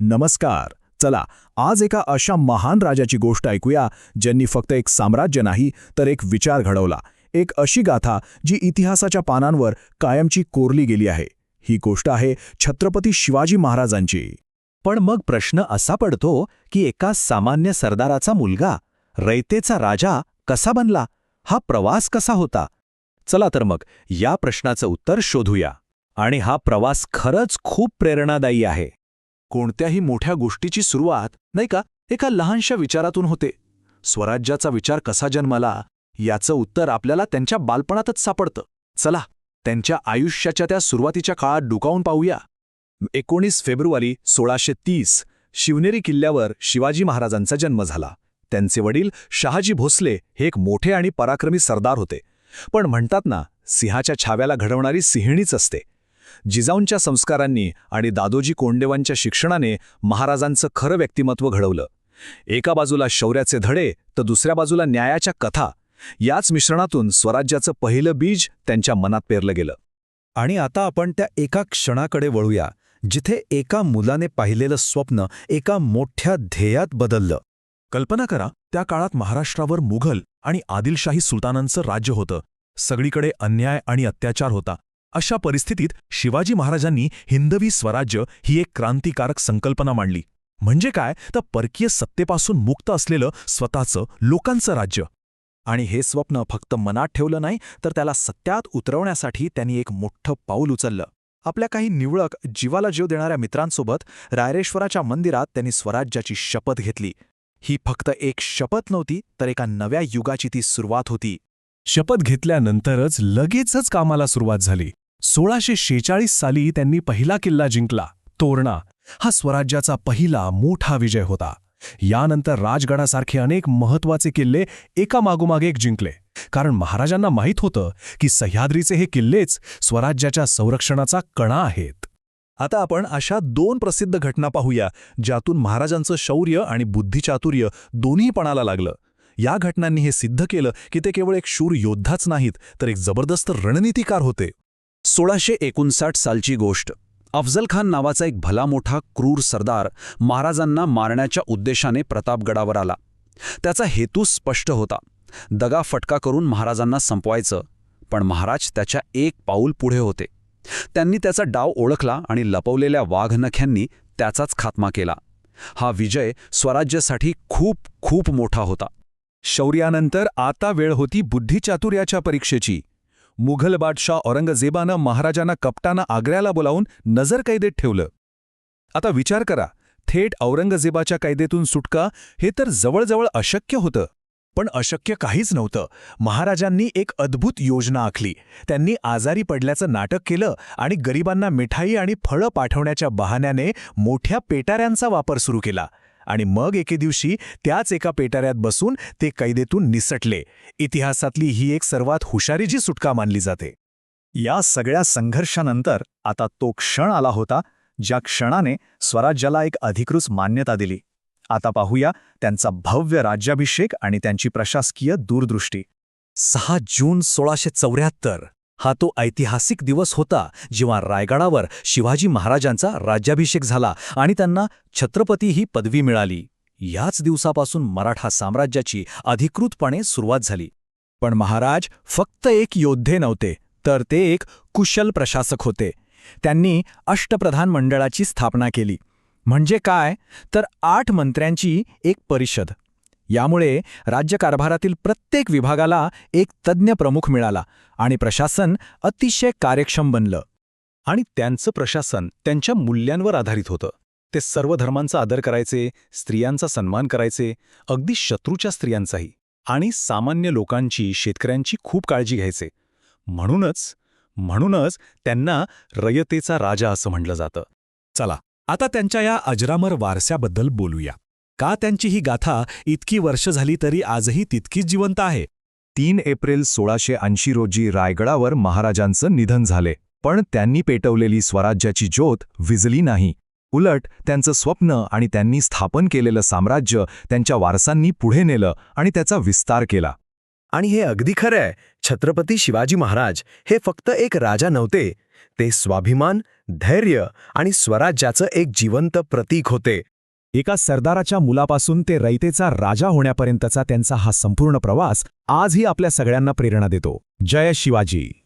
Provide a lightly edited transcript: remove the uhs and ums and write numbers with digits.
नमस्कार. चला, आज एका अशा महान राजाची गोष्ट ऐकूया ज्यांनी फक्त एक साम्राज्य नाही तर एक विचार घडवला. एक अशी गाथा जी इतिहासाच्या पानांवर कायमची कोरली गेली आहे. ही गोष्ट आहे छत्रपती शिवाजी महाराजांची. पण मग प्रश्न असा पडतो की एका सामान्य सरदाराचा मुलगा रयतेचा राजा कसा बनला? हा प्रवास कसा होता? चला तर मग या प्रश्नाचं उत्तर शोधूया. आणि हा प्रवास खरंच खूप प्रेरणादायी आहे. कोणत्याही मोठ्या गोष्टीची सुरुवात नाही का एका लहानशा विचारातून होते. स्वराज्याचा विचार कसा जन्माला याचं उत्तर आपल्याला त्यांच्या बालपणातच सापडतं. चला, त्यांच्या आयुष्याच्या त्या सुरुवातीच्या काळात डोकावून पाहूया. 19 फेब्रुवारी 1630 शिवनेरी किल्ल्यावर शिवाजी महाराजांचा जन्म झाला. त्यांचे वडील शहाजी भोसले हे एक मोठे आणि पराक्रमी सरदार होते. पण म्हणतात ना, सिंहाच्या छाव्याला घडवणारी सिंहिणीच असते. जिजाऊंच्या संस्कारांनी आणि दादोजी कोंडदेवांच्या शिक्षणाने महाराजांचं खरं व्यक्तिमत्व घडवलं. एका बाजूला शौर्याचे धडे तर दुसऱ्या बाजूला न्यायाच्या कथा. याच मिश्रणातून स्वराज्याचं पहिलं बीज त्यांच्या मनात पेरलं गेलं. आणि आता आपण त्या एका क्षणाकडे वळूया जिथे एका मुलाने पाहिलेलं स्वप्न एका मोठ्या ध्येयात बदललं. कल्पना करा, त्या काळात महाराष्ट्रावर मुघल आणि आदिलशाही सुलतानांचं राज्य होतं. सगळीकडे अन्याय आणि अत्याचार होता. अशा परिस्थितीत शिवाजी महाराजांनी हिंदवी स्वराज्य ही एक क्रांतिकारक संकल्पना मांडली. म्हणजे काय तर परकीय सत्तेपासून मुक्त असलेलं स्वतःचं लोकांचं राज्य. आणि हे स्वप्न फक्त मनात ठेवलं नाही तर त्याला सत्यात उतरवण्यासाठी त्यांनी एक मोठं पाऊल उचललं. आपल्या काही निवळक जीवाला जीव देणाऱ्या मित्रांसोबत रायरेश्वराच्या मंदिरात त्यांनी स्वराज्याची शपथ घेतली. ही फक्त एक शपथ नव्हती तर एका नव्या युगाची ती सुरुवात होती. शपथ घेतल्यानंतरच लगेचच कामाला सुरुवात झाली. 1646 साली त्यांनी पहिला किल्ला जिंकला, तोरणा. हा स्वराज्याचा पहिला मोठा विजय होता. यानंतर राजगडासारखे अनेक महत्त्वाचे किल्ले एकामागोमाग एक जिंकले. कारण महाराजांना माहीत होतं की सह्याद्रीचे हे किल्लेच स्वराज्याच्या संरक्षणाचा कणा आहेत. आता आपण अशा 2 प्रसिद्ध घटना पाहूया ज्यातून महाराजांचं शौर्य आणि बुद्धिचातुर्य दोन्ही पणाला लागलं. या घटनांनी हे सिद्ध केलं की ते केवळ एक शूर योद्धाच नाहीत तर एक जबरदस्त रणनीतिकार होते. 1659 सालची गोष्ट. अफजल खान नावाचा एक भला मोठा क्रूर सरदार महाराजांना मारण्याच्या उद्देशाने प्रतापगडावर आला. त्याचा हेतू स्पष्ट होता, दगाफटका करून महाराजांना संपवायचं. पण महाराज त्याच्या एक पाऊल पुढे होते. त्यांनी त्याचा डाव ओळखला आणि लपवलेल्या वाघनख्यांनी त्याचाच खात्मा केला. हा विजय स्वराज्यासाठी खूप खूप मोठा होता. शौर्यानंतर आता वेळ होती बुद्धिचातुर्याच्या परीक्षेची. मुघल बादशाह औरंगजेबानं महाराजांना कपटानं आग्र्याला बोलावून नजरकैदेत ठेवलं. आता विचार करा, थेट औरंगजेबाच्या कैदेतून सुटका हे तर जवळजवळ अशक्य होतं. पण अशक्य काहीच नव्हतं. महाराजांनी एक अद्भुत योजना आखली. त्यांनी आजारी पडल्याचं नाटक केलं आणि गरिबांना मिठाई आणि फळं पाठवण्याच्या बहाण्याने मोठ्या पेटाऱ्यांचा वापर सुरू केला. आणि मग एके दिवशी त्याच एका पेटाऱ्यात बसून ते कैदेतून निसटले. इतिहासातली ही एक सर्वात हुशारीची सुटका मानली जाते. या सगळ्या संघर्षानंतर आता तो क्षण आला होता ज्या क्षणाने स्वराज्याला एक अधिकृत मान्यता दिली. आता पाहूया त्यांचा भव्य राज्याभिषेक आणि त्यांची प्रशासकीय दूरदृष्टी. 6 जून 1674 हा तो ऐतिहासिक दिवस होता जेव्हा रायगडावर शिवाजी महाराजांचा राज्याभिषेक झाला आणि त्यांना छत्रपती ही पदवी मिळाली. याच दिवसापासून मराठा साम्राज्याची अधिकृतपणे सुरुवात झाली. पण महाराज फक्त एक योद्धे नव्हते तर ते एक कुशल प्रशासक होते. त्यांनी अष्टप्रधान मंडळाची स्थापना केली. म्हणजे काय तर 8 मंत्र्यांची एक परिषद. यामुळे राज्यकारभारातील प्रत्येक विभागाला एक तज्ज्ञ प्रमुख मिळाला आणि प्रशासन अतिशय कार्यक्षम बनलं. आणि त्यांचं प्रशासन त्यांच्या मूल्यांवर आधारित होतं. ते सर्व धर्मांचा आदर करायचे, स्त्रियांचा सन्मान करायचे, अगदी शत्रूच्या स्त्रियांचाही. आणि सामान्य लोकांची, शेतकऱ्यांची खूप काळजी घ्यायचे. म्हणूनच त्यांना रयतेचा राजा असं म्हटलं जातं. चला, आता त्यांच्या या अजरामर वारशाबद्दल बोलूया. का त्यांची ही गाथा इतकी वर्ष झाली तरी आजही तितकीच जिवंत आहे. 3 एप्रिल 1680 रोजी रायगडावर महाराजांचं निधन झाले. पण त्यांनी पेटवलेली स्वराज्याची ज्योत विझली नाही. उलट त्यांचं स्वप्न आणि त्यांनी स्थापन केलेलं साम्राज्य त्यांच्या वारसांनी पुढे नेलं आणि त्याचा विस्तार केला. आणि हे अगदी खरं आहे, छत्रपती शिवाजी महाराज हे फक्त एक राजा नव्हते. ते स्वाभिमान, धैर्य आणि स्वराज्याचं एक जिवंत प्रतीक होते. एका सरदाराच्या मुलापासून ते रयतेचा राजा होण्यापर्यंतचा त्यांचा हा संपूर्ण प्रवास आजही आपल्या सगळ्यांना प्रेरणा देतो. जय शिवाजी.